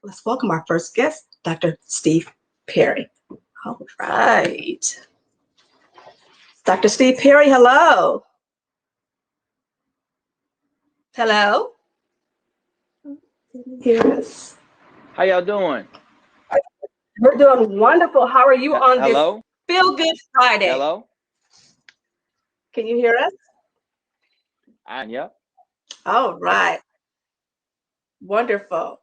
let's welcome our first guest, Dr. Steve Perry. All right. Dr. Steve Perry, hello. Hello. Hear us. How y'all doing? We're doing wonderful. How are you on Hello? this Feel Good Friday? Hello? Can you hear us? Yep. All right. Wonderful.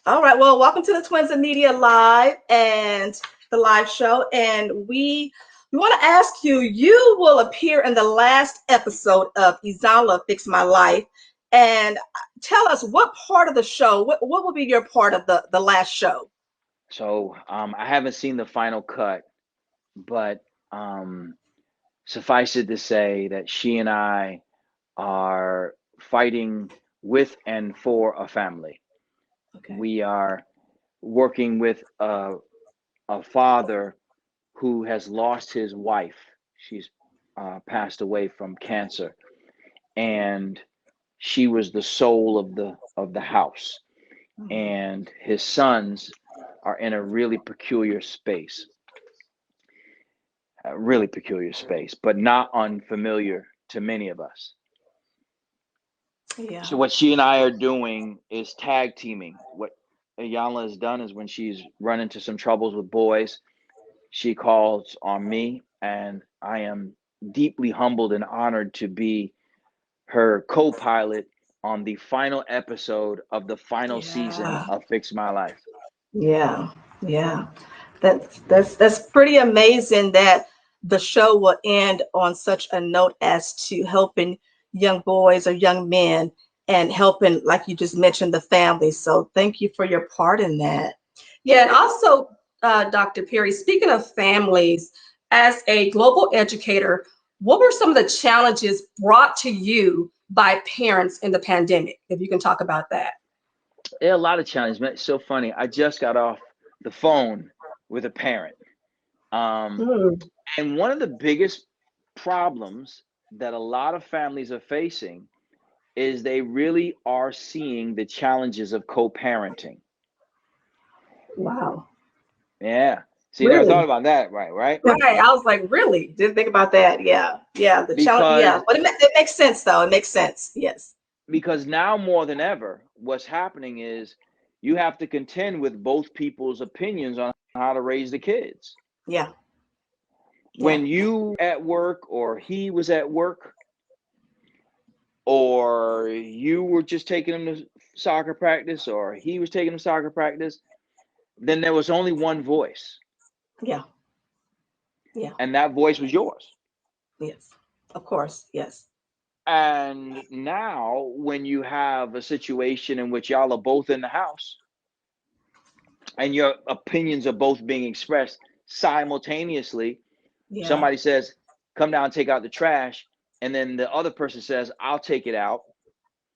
All right. Well, welcome to the Twins of Media Live and the live show. And we want to ask you, you will appear in the last episode of Iyanla Fix My Life. And tell us what part of the show, what will be your part of the last show? So I haven't seen the final cut, but suffice it to say that she and I are fighting with and for a family. Okay. We are working with a father who has lost his wife. She's passed away from cancer, and she was the soul of the house. And his sons are in a really peculiar space, but not unfamiliar to many of us. Yeah. So what she and I are doing is tag teaming. What Iyanla has done is when she's run into some troubles with boys, she calls on me, and I am deeply humbled and honored to be her co-pilot on the final episode of the final season of Fix My Life. Yeah. That's pretty amazing that the show will end on such a note as to helping young boys or young men and helping, like you just mentioned, the family. So thank you for your part in that. Yeah, and also, Dr. Perry, speaking of families, as a global educator, what were some of the challenges brought to you by parents in the pandemic? If you can talk about that. There are a lot of challenges, man. It's so funny. I just got off the phone with a parent. And one of the biggest problems that a lot of families are facing is they really are seeing the challenges of co-parenting. Wow. Yeah. See, Really? you never thought about that, right? Right. I was like, really? Didn't think about that. Yeah. The challenge. Yeah. But it makes sense, though. It makes sense. Yes. Because now more than ever, what's happening is you have to contend with both people's opinions on how to raise the kids. Yeah. When you at work or he was at work, or you were just taking him to soccer practice, or he was taking him to soccer practice, then there was only one voice. Yeah. And that voice was yours. Yes. Of course. Yes. And now when you have a situation in which y'all are both in the house and your opinions are both being expressed simultaneously, somebody says, come down and take out the trash. And then the other person says, I'll take it out.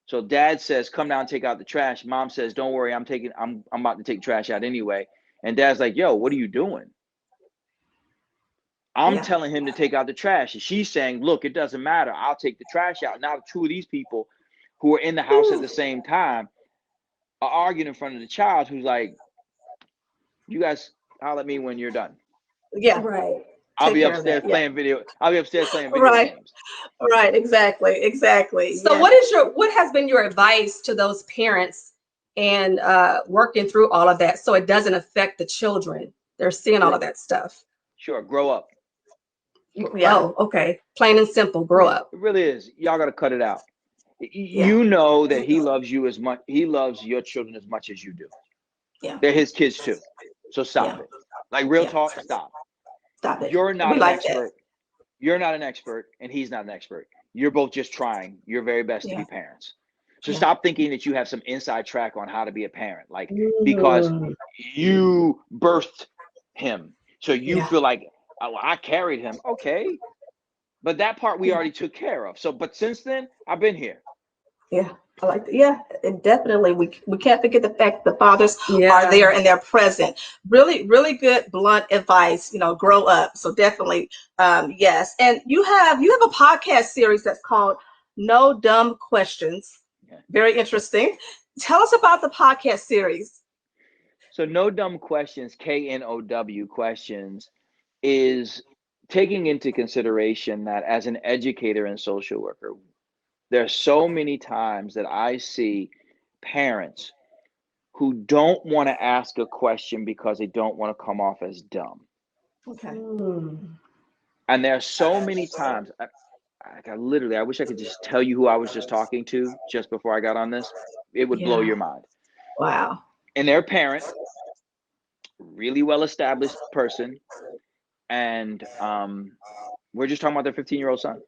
So dad says, come down and take out the trash. Mom says, don't worry, I'm about to take the trash out anyway. And dad's like, yo, what are you doing? I'm telling him to take out the trash. And she's saying, look, it doesn't matter. I'll take the trash out. Now, two of these people who are in the house at the same time are arguing in front of the child who's like, you guys holler at me when you're done. Yeah. Right. I'll be upstairs playing video. I'll be upstairs playing video games. Right. Exactly. So what has been your advice to those parents and working through all of that so it doesn't affect the children? They're seeing all of that stuff. Sure. Grow up. Yeah. Oh, okay. Plain and simple. Grow up. It really is. Y'all got to cut it out. You know that he loves you as much. He loves your children as much as you do. Yeah. They're his kids too. So stop it. Like real talk. Stop. Stop it. You're not an expert. You're not an expert, and he's not an expert. You're both just trying your very best to be parents. So stop thinking that you have some inside track on how to be a parent, like because you birthed him. So you feel like, oh, I carried him. Okay. But that part we already took care of. So, but since then, I've been here. Yeah, I like that. Yeah, and definitely. We can't forget the fact the fathers are there and they're present. Really good blunt advice. Grow up. So definitely, yes. And you have a podcast series that's called No Dumb Questions. Very interesting. Tell us about the podcast series. So no dumb questions, KNOW questions, is taking into consideration that as an educator and social worker, there are so many times that I see parents who don't want to ask a question because they don't want to come off as dumb. Okay. And there are so many times, I wish I could just tell you who I was just talking to just before I got on this. It would blow your mind. Wow. And their parent, really well-established person, and we're just talking about their 15-year-old son.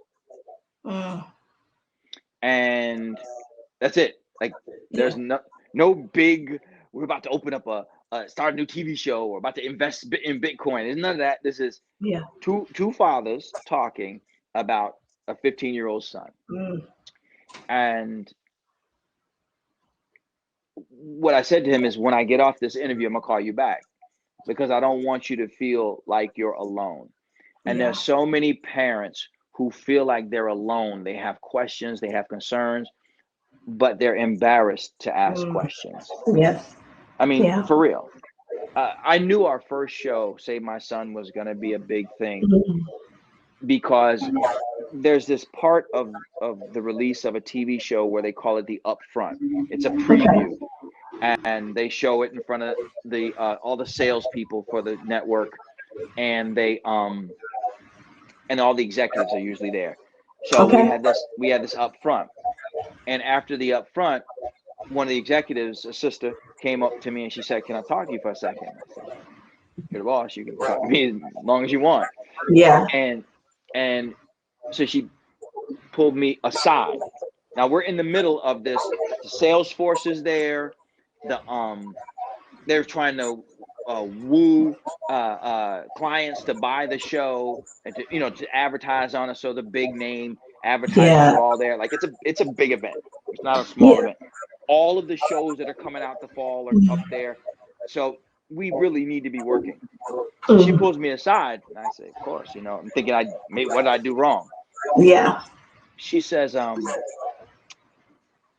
And that's it. Like, there's no big, we're about to open up start a new TV show, or about to invest in Bitcoin. There's none of that. This is two fathers talking about a 15-year-old son. And what I said to him is, when I get off this interview, I'm gonna call you back, because I don't want you to feel like you're alone. And there's so many parents who feel like they're alone. They have questions, they have concerns, but they're embarrassed to ask questions. Yes. I mean, for real. I knew our first show, Save My Son, was going to be a big thing, because there's this part of the release of a TV show where they call it the upfront. It's a preview, and they show it in front of the all the salespeople for the network, and they and all the executives are usually there. So we had this upfront, and after the upfront, one of the executives, a sister, came up to me and she said, "Can I talk to you for a second?" I said, "You're the boss. You can talk to me as long as you want." Yeah. And so she pulled me aside. Now we're in the middle of this. The sales force is there. They're trying to woo clients to buy the show, and to advertise on it. So the big name advertisers are all there. Like, it's a big event. It's not a small event. All of the shows that are coming out the fall are up there. So we really need to be working. So she pulls me aside, and I say, "Of course, I'm thinking, what did I do wrong?" Yeah. She says, "I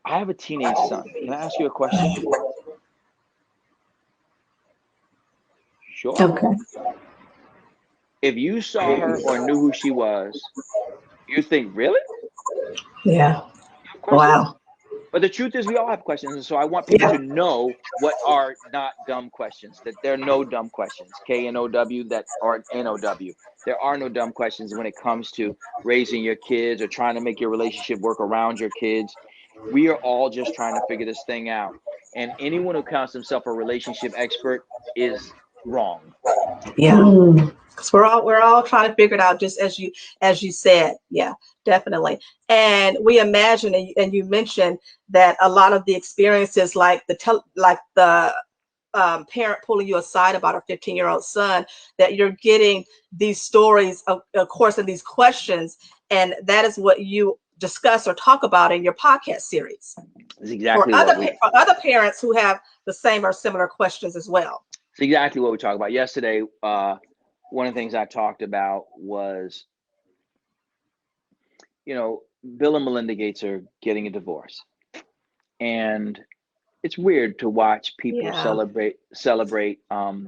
have a teenage son. Can I ask you a question?" Sure. Okay. If you saw her or knew who she was, you think, really? Yeah. Questions? Wow. But the truth is, we all have questions, and so I want people to know what are not dumb questions. That there are no dumb questions. KNOW, that are NOW. There are no dumb questions when it comes to raising your kids or trying to make your relationship work around your kids. We are all just trying to figure this thing out. And anyone who counts themselves a relationship expert is wrong. Yeah. Because we're all trying to figure it out, just as you said. Yeah, definitely. And we imagine, and you mentioned that a lot of the experiences, like the parent pulling you aside about a 15-year-old son, that you're getting these stories, of course, and these questions, and that is what you discuss or talk about in your podcast series. It's exactly for other parents who have the same or similar questions as well. It's exactly what we talked about yesterday. One of the things I talked about was, Bill and Melinda Gates are getting a divorce, and it's weird to watch people celebrate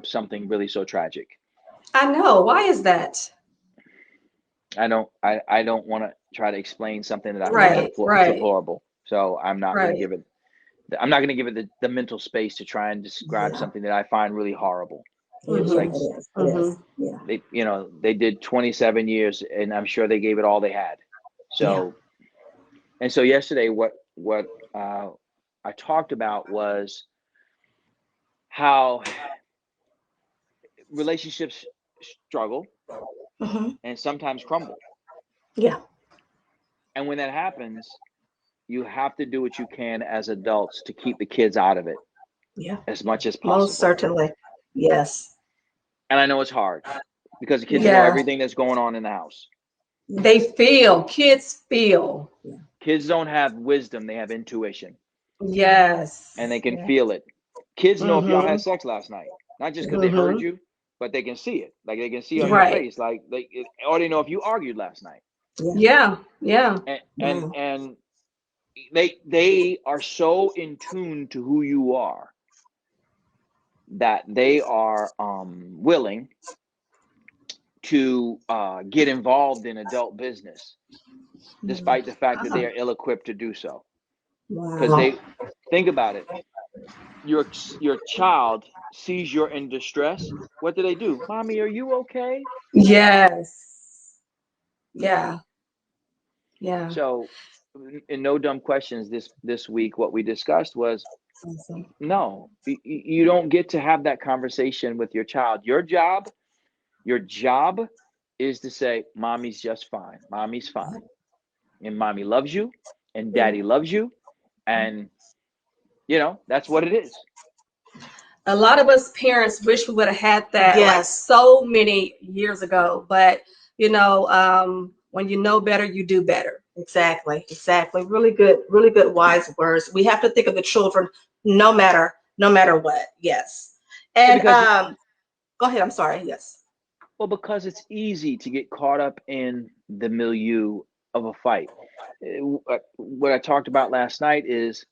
something really so tragic. I know. Why is that? I don't want to try to explain something that I find deplorable. So I'm not going to give it. I'm not going to give it the mental space to try and describe something that I find really horrible. It's like, they did 27 years, and I'm sure they gave it all they had. So, and so yesterday, what I talked about was how relationships struggle and sometimes crumble. Yeah. And when that happens, you have to do what you can as adults to keep the kids out of it. Yeah. As much as possible. Most certainly. Yes. And I know it's hard, because the kids know everything that's going on in the house. Kids feel. Kids don't have wisdom, they have intuition. Yes. And they can feel it. Kids know if y'all had sex last night, not just because they heard you, but they can see it. Like, they can see on your face, like or they know if you argued last night. Yeah. And they are so in tune to who you are that they are willing to get involved in adult business, despite the fact that they are ill-equipped to do so. Because Wow. think about it, your child sees you're in distress. What do? Mommy, are you okay? Yes. Yeah. Yeah. So, in no dumb questions, this week, what we discussed was, Awesome. no, you don't get to have that conversation with your child. Your job is to say, mommy's just fine. Mommy's fine. And mommy loves you and daddy loves you. And that's what it is. A lot of us parents wish we would have had that like Yes. so many years ago, but when you know better, you do better. Exactly. Really good wise words. We have to think of the children no matter what. Yes. And Because go ahead. I'm sorry. Yes. Well, because it's easy to get caught up in the milieu of a fight. What I talked about last night is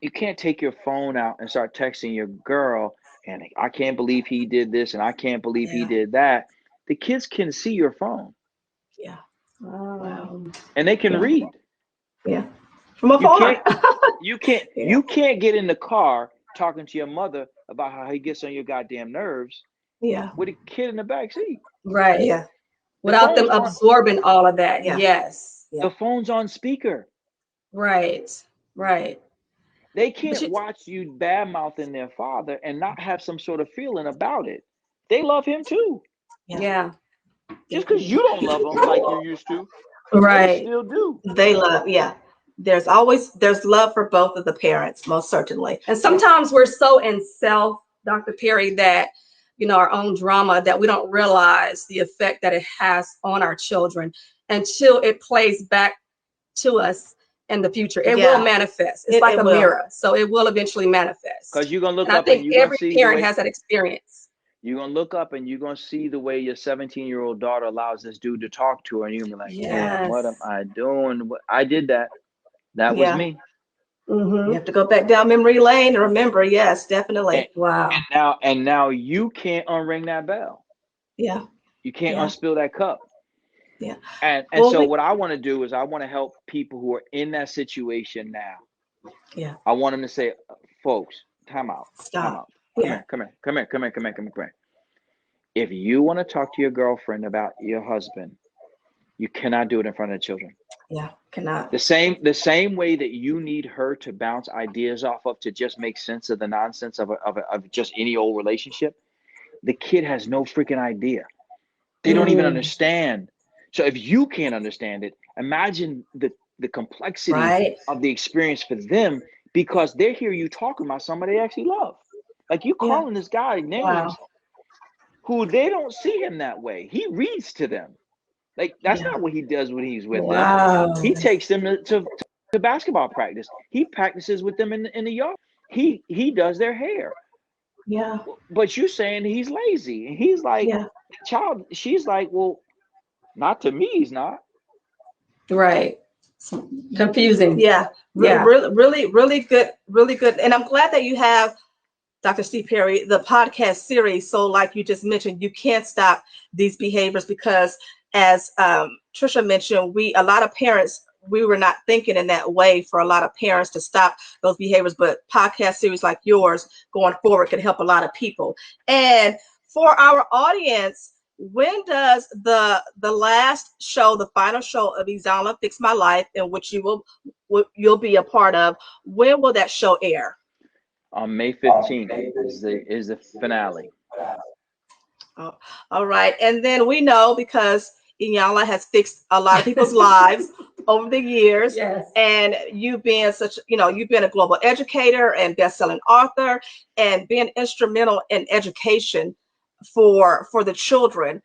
you can't take your phone out and start texting your girl, and I can't believe he did this, and I can't believe he Yeah. did that. The kids can see your phone, Yeah. Wow. and they can Yeah. read. Yeah. From You afar. can't Yeah. get in the car talking to your mother about how he gets on your goddamn nerves Yeah. with a kid in the back seat. Right. Yeah. Without them phone's on absorbing all of that. Yeah. Yes. Yeah. the phone's on speaker. Right. Right. They But can't watch you bad mouthing their father and not have some sort of feeling about it. They love him too. yeah. Just because you don't love him like you used to, they Right. still do. They love. Yeah. There's love for both of the parents, most certainly. And sometimes we're so in self, Dr. Perry, that our own drama, that we don't realize the effect that it has on our children until it plays back to us in the future. It will Yeah. manifest. It's like It a will. mirror. So it will eventually manifest. Because you're gonna look And I up and think you're gonna every see the parent way has that experience. you're gonna look up and you're gonna see the way your 17-year-old daughter allows this dude to talk to her, and you're gonna be like, damn, what am Yes. I doing? I did that. That was Yeah. me. You Mm-hmm. have to go back down memory lane and remember. Yes, And, definitely. Wow. now you can't unring that bell. Yeah. You can't Yeah. unspill that cup. Yeah. And Well, so what I want to do is I want to help people who are in that situation now. Yeah. I want them to say, folks, time out. Stop. Come Yeah. here. If you want to talk to your girlfriend about your husband, you cannot do it in front of the children. Yeah. Cannot. The same way that you need her to bounce ideas off of to just make sense of the nonsense of just any old relationship. The kid has no freaking idea. They don't even understand. So if you can't understand it, imagine the complexity Right. of the experience for them, because they hear you talking about somebody they actually love. Like you Yeah. calling this guy names who they don't see him that way. He reads to them. Like that's Yeah. not what he does when he's with them. Wow. He takes them to basketball practice. He practices with them in the yard. He does their hair. Yeah. But you're saying he's lazy. And he's like, Yeah. child, she's like, well, not to me, he's not. Right. Confusing. Yeah. Yeah. Really good. Really good. And I'm glad that you have, Dr. Steve Perry, the podcast series. So like you just mentioned, you can't stop these behaviors because as Trisha mentioned, a lot of parents, we were not thinking in that way for a lot of parents to stop those behaviors, but podcast series like yours going forward can help a lot of people. And for our audience, when does the last show, the final show of Iyanla Fix My Life, in which you'll be a part of, when will that show air? On May 15th is the finale. Oh, all right. And then we know, because Iyanla has fixed a lot of people's lives over the years. Yes. And you've been you've been a global educator and best-selling author and been instrumental in education for the children.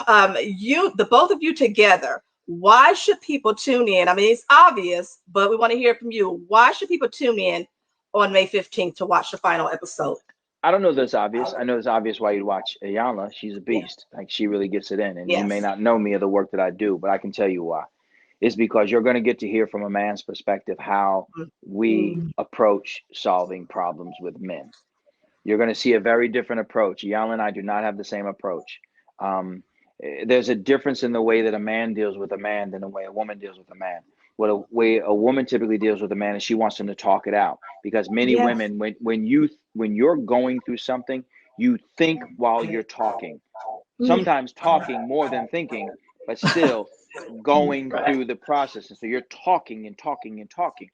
The both of you together, why should people tune in? I mean, it's obvious, but we want to hear from you. Why should people tune in on May 15th to watch the final episode? I don't know that's obvious. I know it's obvious why you'd watch Iyanla. She's a beast. Like she really gets it in. And you may not know me or the work that I do, but I can tell you why. It's because you're going to get to hear from a man's perspective how we approach solving problems with men. you're going to see a very different approach. Iyanla and I do not have the same approach. There's a difference in the way that a man deals with a man than the way a woman deals with a man. What a way a woman typically deals with a man is she wants him to talk it out, because many Yes. women, when you're going through something, you think while you're talking. Sometimes talking more than thinking, but still going through the process. And so you're talking and talking and talking.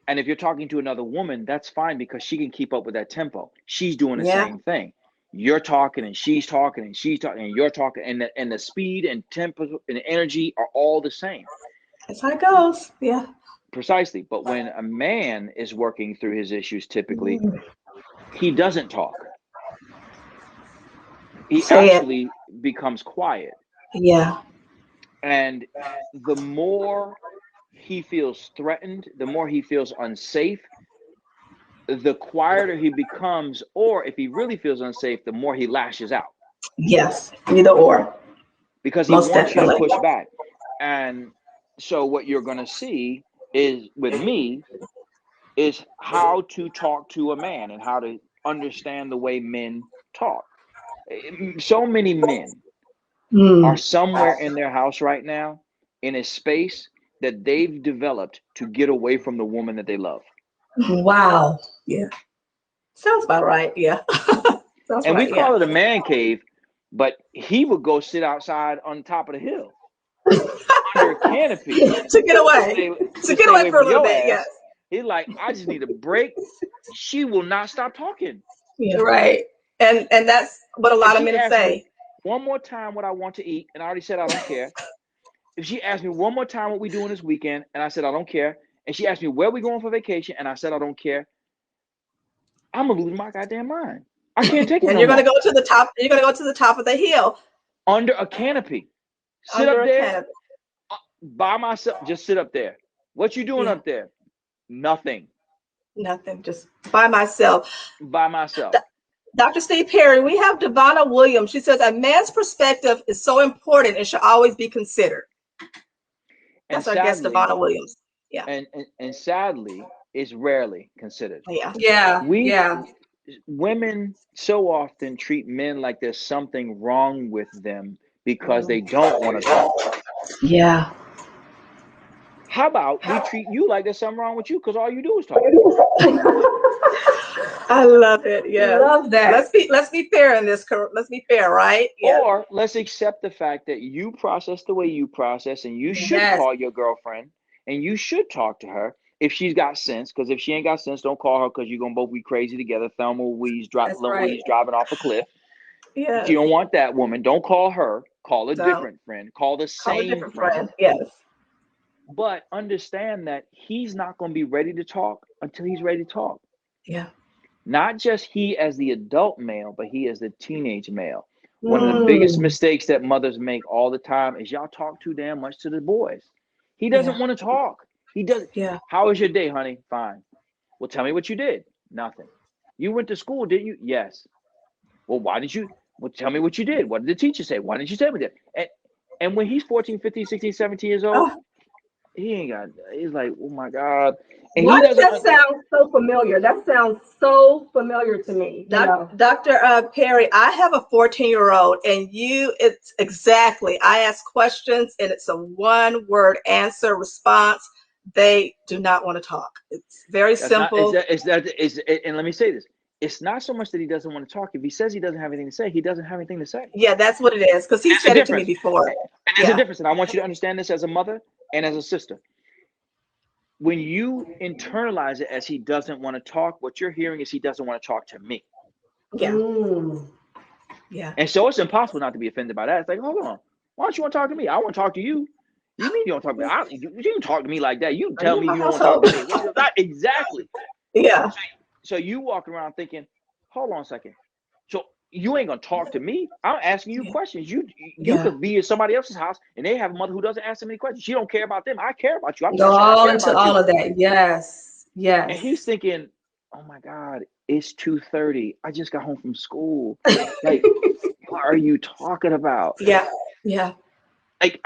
And if you're talking to another woman, that's fine, because she can keep up with that tempo. She's doing the Yeah. same thing. You're talking and she's talking and she's talking and you're talking, and the speed and tempo and energy are all the same. That's how it goes. Yeah. Precisely. But when a man is working through his issues, typically he doesn't talk. He Say it. actually becomes quiet. Yeah. And the more he feels threatened, the more he feels unsafe, the quieter he becomes. Or if he really feels unsafe, the more he lashes out, Yes. Either or. because he Most wants you to definitely. push back. And so what you're going to see is, with me, is how to talk to a man and how to understand the way men talk. So many men are somewhere in their house right now in a space that they've developed to get away from the woman that they love. Wow. Yeah. Sounds about right. Yeah. Sounds And we right. Yeah. call it a man cave, but he would go sit outside on top of the hill under a canopy To get away. To get stay away away for a from little your bit. ass. Yes. He's like, I just need a break. She will not stop talking. Yeah. Right. And that's what a lot If of she men asks me say. one more time what I want to eat, and I already said I don't care. If she asks me one more time what we doing this weekend, and I said I don't care, and she asked me where we going for vacation, and I said I don't care, I'm gonna lose my goddamn mind. I can't take it And no you're gonna more. go to the top. You're gonna go to the top of the hill Under a canopy, sit under up a there canopy. by myself. Just sit up there. What you doing Yeah. up there? Nothing. Nothing. Just by myself. By myself. Dr. Steve Perry, we have Devonna Williams. She says a man's perspective is so important and should always be considered. And That's our guest, sadly, Devonna Williams. Yeah. and sadly, it's rarely considered. Yeah. We Yeah. women so often treat men like there's something wrong with them because they don't want to talk. Yeah. How about we treat you like there's something wrong with you because all you do is talk? I love it. Yeah. Love that. Let's be fair in this. Let's be fair, right? Yeah. Or let's accept the fact that you process the way you process, and you should Yes. call your girlfriend and you should talk to her if she's got sense. Because if she ain't got sense, don't call her, because you're gonna both be crazy together. Thelma Louise That's right. Louise driving off a cliff. Yeah. If you don't want that woman, don't call her. Call a Don't. different friend. Call the Call a same different friend. friend. Yes. But understand that he's not going to be ready to talk until he's ready to talk. Yeah. Not just he as the adult male, but he as the teenage male. One of the biggest mistakes that mothers make all the time is y'all talk too damn much to the boys. He doesn't want to talk. He doesn't. Yeah. How was your day, honey? Fine. Well, tell me what you did. Nothing. You went to school, didn't you? Yes. Well, why did you? Well, tell me what you did. What did the teacher say? Why didn't you tell me that? And when he's 14, 15, 16, 17 years old, he ain't got, he's like, oh my God. And Why he does doesn't. that sound so familiar? That sounds so familiar to me. Dr. Perry, I have a 14-year-old, and it's exactly, I ask questions and it's a one-word answer response. They do not want to talk. It's very simple. And let me say this. It's not so much that he doesn't want to talk. If he says he doesn't have anything to say, he doesn't have anything to say. Yeah, that's what it is. Because he said it to me before. And there's a difference. And I want you to understand this as a mother and as a sister. When you internalize it as he doesn't want to talk, what you're hearing is he doesn't want to talk to me. Yeah. Yeah. And so it's impossible not to be offended by that. It's like, hold on. Why don't you want to talk to me? I want to talk to you. You mean you don't talk to me? You didn't talk to me like that. You tell me you don't want to talk to me. Not exactly. Yeah. So you walk around thinking, hold on a second. So you ain't gonna talk to me. I'm asking you questions. You could be at somebody else's house and they have a mother who doesn't ask them any questions. She don't care about them. I care about you. I'm Go all into all of that. Yes. Yes. And he's thinking, oh my God, it's 2:30. I just got home from school. Like, what are you talking about? Yeah. Yeah. Like,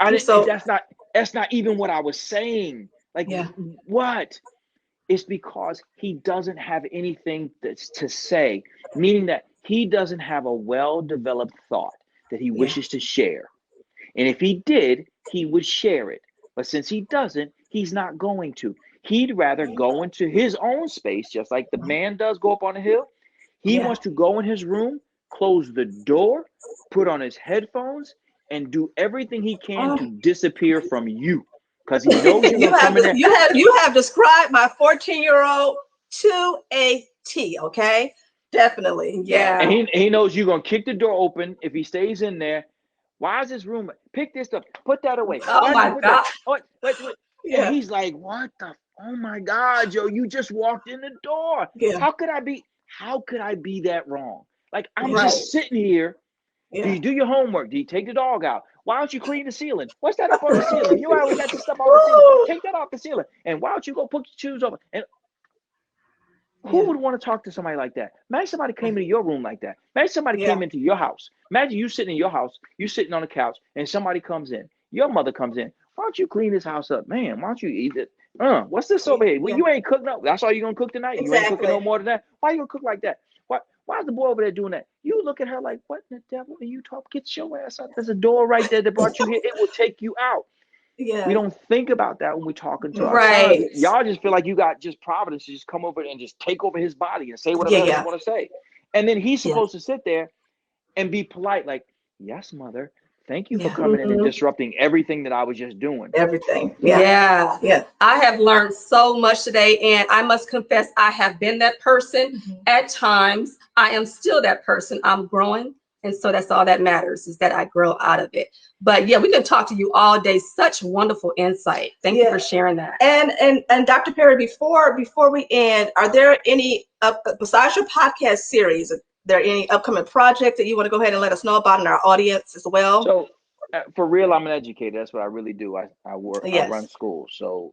that's not even what I was saying. Like, what? It's because he doesn't have anything to say. meaning that he doesn't have a well-developed thought that he wishes to share. And if he did, he would share it. But since he doesn't, he's not going to. He'd rather go into his own space, just like the man does go up on the hill. He wants to go in his room, close the door, put on his headphones, and do everything he can to disappear from you. Because he knows you're coming in. You have described my 14-year-old to a T, okay? Definitely. Yeah. And he knows you're going to kick the door open if he stays in there. Why is this room? Pick this up. Put that away. Oh my God. What? Yeah. And he's like, what the? Oh my God, Joe, you just walked in the door. Yeah. How could I be that wrong? Like, I'm just sitting here. Yeah. Do you do your homework? Do you take the dog out? Why don't you clean the ceiling? What's that up on the ceiling? You always got your stuff on the ceiling. Take that off the ceiling. And why don't you go put your shoes over? And who would want to talk to somebody like that? Imagine somebody came into your room like that. Imagine somebody came into your house. Imagine you sitting in your house, you sitting on the couch, and somebody comes in. Your mother comes in. Why don't you clean this house up? Man, why don't you eat it? What's this over here? Well, you ain't cooking up. That's all you're going to cook tonight? You ain't cooking no more than that? Why you going to cook like that? Why is the boy over there doing that? You look at her like, what in the devil are you talking? Get your ass up. There's a door right there that brought you here. It will take you out. Yeah. We don't think about that when we're talking to our sons. Y'all just feel like you got just providence to just come over and just take over his body and say whatever you want to say. And then he's supposed to sit there and be polite, like, yes, mother. Thank you for coming in and disrupting everything that I was just doing. Everything. Yeah. I have learned so much today, and I must confess I have been that person at times. I am still that person. I'm growing, and so that's all that matters, is that I grow out of it. But yeah, we can talk to you all day. Such wonderful insight. Thank you for sharing that. And Dr. Perry, before we end, are there any besides your podcast series? Are there any upcoming projects that you want to go ahead and let us know about in our audience as well? So, for real, I'm an educator. That's what I really do. I work. I run schools. So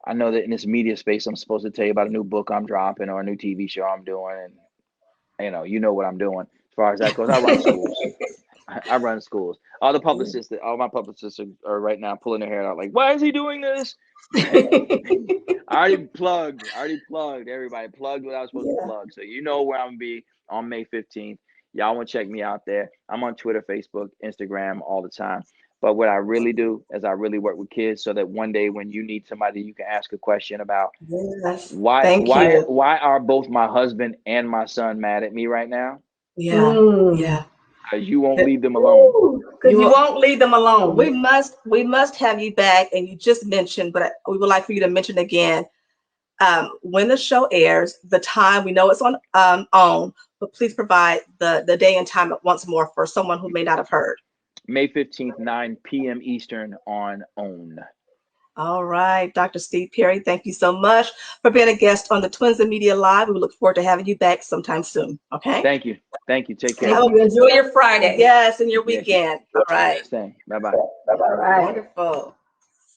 I know that in this media space, I'm supposed to tell you about a new book I'm dropping or a new TV show I'm doing, and you know what I'm doing as far as that goes. I run schools. I run schools. All my publicists are right now pulling their hair out, like, why is he doing this? I already plugged everybody. Plugged what I was supposed to plug. So you know where I'm gonna be on May 15th. Y'all want to check me out there. I'm on Twitter, Facebook, Instagram all the time. But what I really do is I really work with kids so that one day when you need somebody, you can ask a question about why are both my husband and my son mad at me right now? Yeah. Because you won't leave them alone. You won't leave them alone. We must have you back. And you just mentioned, but we would like for you to mention again when the show airs, the time. We know it's on but please provide the day and time once more for someone who may not have heard. May 15th, 9 p.m. Eastern on OWN. All right, Dr. Steve Perry, thank you so much for being a guest on the Twins and Media Live. We look forward to having you back sometime soon. Okay. Thank you. Take care. Enjoy your Friday. Yes, and your weekend. All right. Bye-bye. All right. Wonderful.